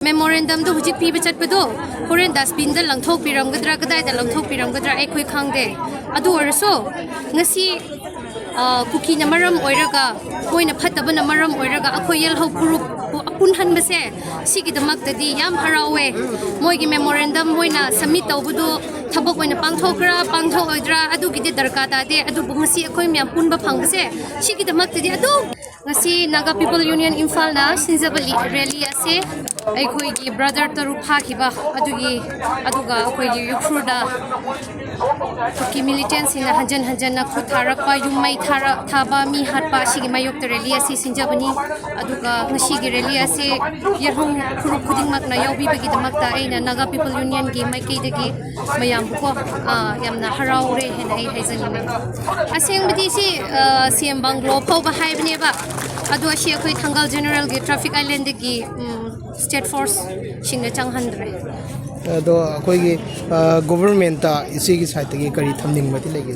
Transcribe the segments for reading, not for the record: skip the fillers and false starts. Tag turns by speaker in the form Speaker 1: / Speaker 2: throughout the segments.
Speaker 1: Memorandum do hujik pi bachat pedo horen dustbin da langthok piram gadra kadai da langthok piram gadra ai khoi khangde adu orso ngasi kuki na maram oiraga koina phataba na maram oiraga akhoi yel ho group apun han base sigi damak tadi yam harawe moigi memorandum moina submit tawbudu thabak oina pangthokra pangthoidra adu gidi darka ta de adu ngasi akhoi myam punba phangbase sigi damak tadi adu ngasi Naga People Union Imphal na sinjabali rally ase aikoigi brother taru phakhiba adugi aduga akoigi yukhruda ki militants ina hanjan na khutharakpa yumai thaba mi hatpa sigi mayok ta rally ase sinjabani aduga ngasi gi rally ase yerhum khuru khuding mak na yaubi bagi damak ta aina Naga People Union gi maikei dagi mayam ko yamna haraure hen ai haizani me aseng bidi si CM Banglo pau ba haibne ba adu ashi akoi Thangal General gi traffic island gi state force singna changhandre
Speaker 2: ado akoi gi government ta isi gi side gi kari thamning mati lege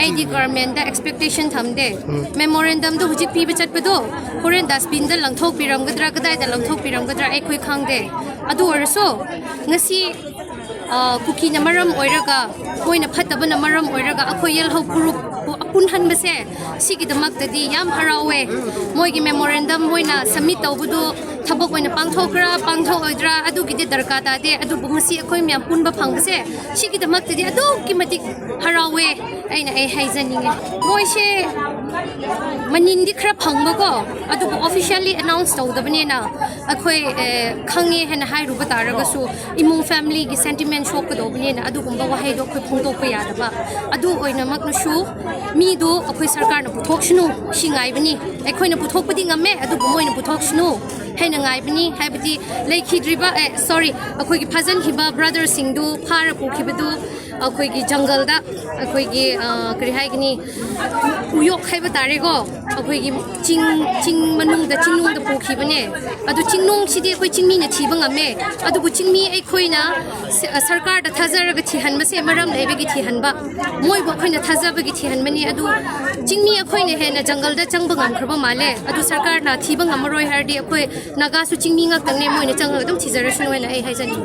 Speaker 1: ai di government da expectation thamde memorandum do hujik pi bachat pedo horen dustbin da langthok piram gadra kadai da langthok piram gadra ai khoi khangde adu orso ngasi kuki na maram oiraga koina phataba na maram oiraga akhoi yel ho group apun han base sigi damak tadi yam harawe moigi memorandum moina submit tawbudu thabak oina pangthokra pangthoidra adu gidi darka ta de adu ngasi akhoi myam punba phangbase sigi damak tadi adu kimatik harawe aina ai haizaninge moise manindi khra phangba ko adu officially announce tawdabane na akhoi khange hen hai ruba taraga su imung family gi sentiment shock kodobane na adu gumba wa hai do khoi phongtok pa yadaba adu oina mak nu shu mi do akhoi sarkar na puthok shnu singai bani akhoi na puthok padi ngame adu gumoina puthok shnu haina ngai bani haibadi leikhidriba sorry akhoi gi Fajinkhiba brother singdu phara pukhibadu akhoi gi jungle da akhoi gi kari haigini uyok khaiba tare go akhoi gi ching manung da chingnung da pukhibane adu chingnung sidi akhoi chingmi na thiba ngame adu bu chingmi akhoi na sarkar da thazaraga thihan base maram leibegi thihan ba moi bo akhoi na thazabagi thihan mani adu chingmi akhoi ne he na jungle da changba ngam khraba male adu sarkar na thiba ngamaroi hardi akhoi naga su chingmi ngak tangne moi na changal dum thizara shunoi na ai haijani